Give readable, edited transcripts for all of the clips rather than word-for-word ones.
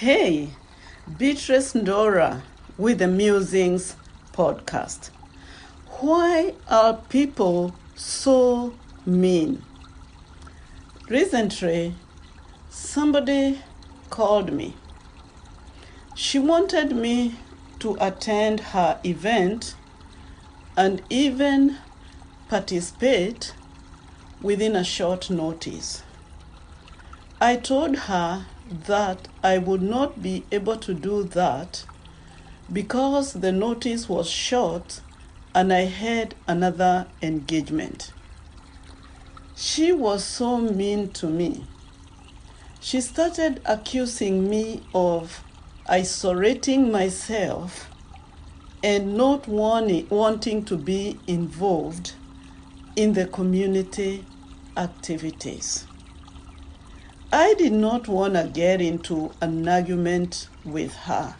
Hey, Beatrice Ndura with the Musings podcast. Why are people so mean? Recently, somebody called me. She wanted me to attend her event and even participate within a short notice. I told her that I would not be able to do that because the notice was short and I had another engagement. She was so mean to me. She started accusing me of isolating myself and not wanting to be involved in the community activities. I did not want to get into an argument with her,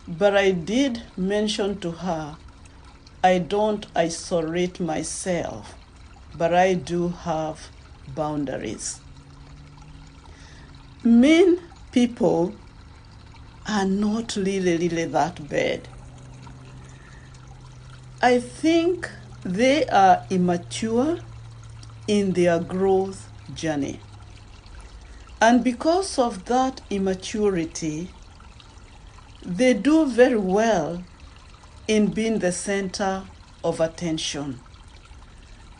but I did mention to her, I don't isolate myself, but I do have boundaries. Mean people are not really that bad. I think they are immature in their growth journey. And because of that immaturity, they do very well in being the center of attention.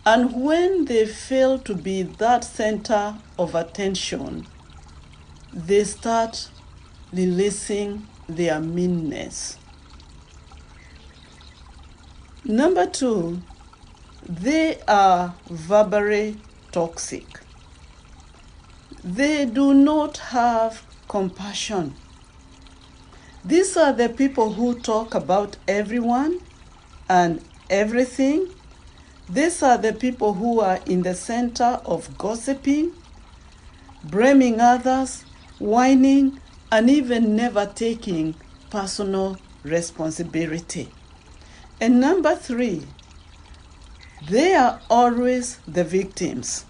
And when they fail to be that center of attention, they start releasing their meanness. Number 2, they are verbally toxic. They do not have compassion. These are the people who talk about everyone and everything. These are the people who are in the center of gossiping, blaming others, whining, and even never taking personal responsibility. And number 3, they are always the victims.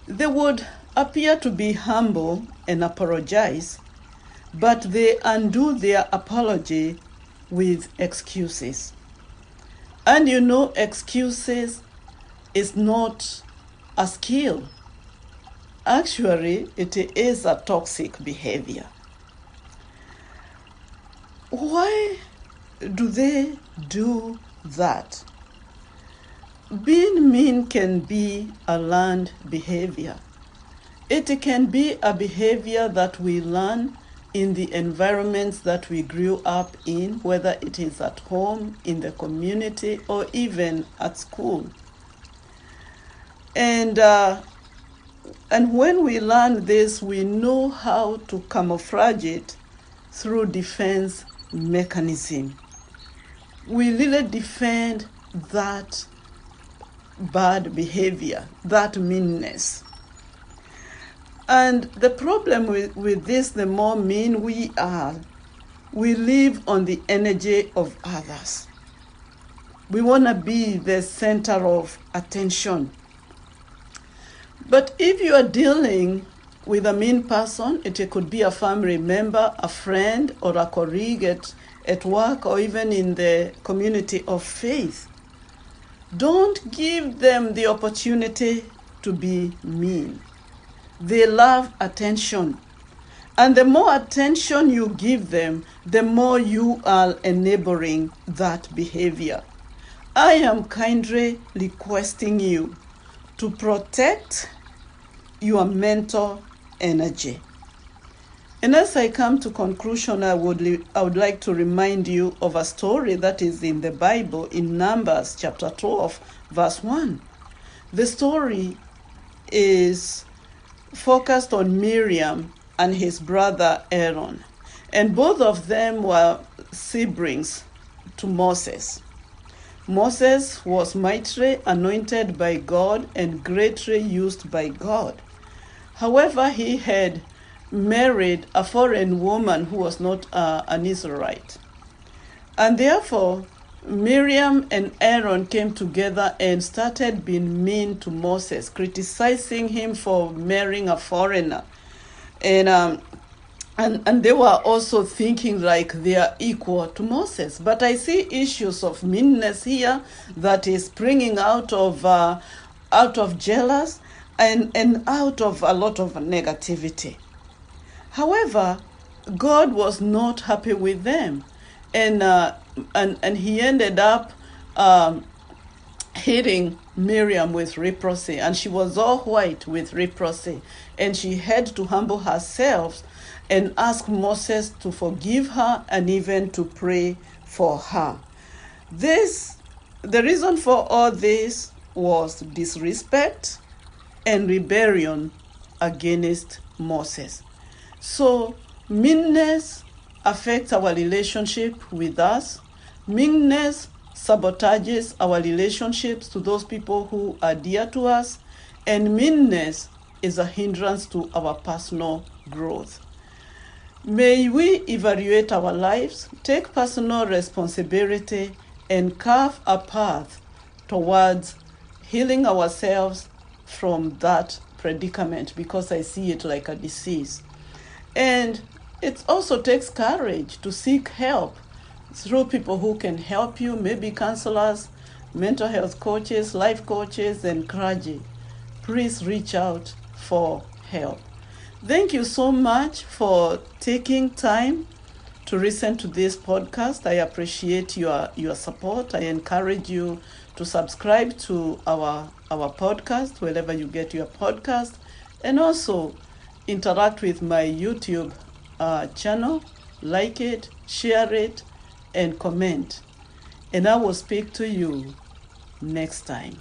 They would appear to be humble and apologize, but they undo their apology with excuses. And excuses is not a skill. Actually, it is a toxic behavior. Why do they do that? Being mean can be a learned behavior. It can be a behavior that we learn in the environments that we grew up in, whether it is at home, in the community, or even at school. And when we learn this, we know how to camouflage it through defense mechanism. We really defend that bad behavior, that meanness. And the problem with this, the more mean we are, we live on the energy of others. We want to be the center of attention. But if you are dealing with a mean person, it could be a family member, a friend, or a colleague at work, or even in the community of faith, don't give them the opportunity to be mean. They love attention. And the more attention you give them, the more you are enabling that behavior. I am kindly requesting you to protect your mental energy. And as I come to conclusion, I would like to remind you of a story that is in the Bible in Numbers chapter 12, verse 1. The story is focused on Miriam and his brother Aaron. And both of them were siblings to Moses. Moses was mightily anointed by God and greatly used by God. However, he had married a foreign woman who was not an Israelite. And therefore, Miriam and Aaron came together and started being mean to Moses, criticizing him for marrying a foreigner And and they were also thinking like they are equal to Moses. But I see issues of meanness here that is springing out of jealous and out of a lot of negativity. However, God was not happy with them, and he ended up hitting Miriam with leprosy, and she was all white with leprosy, and she had to humble herself and ask Moses to forgive her and even to pray for her. The reason for all this was disrespect and rebellion against Moses. So meanness affects our relationship with us. Meanness sabotages our relationships to those people who are dear to us, and meanness is a hindrance to our personal growth. May we evaluate our lives, take personal responsibility, and carve a path towards healing ourselves from that predicament, because I see it like a disease. And it also takes courage to seek help through people who can help you, maybe counselors, mental health coaches, life coaches, and clergy. Please reach out for help. Thank you so much for taking time to listen to this podcast. I appreciate your support. I encourage you to subscribe to our podcast wherever you get your podcast, and also interact with my YouTube channel, like it, share it, and comment. And I will speak to you next time.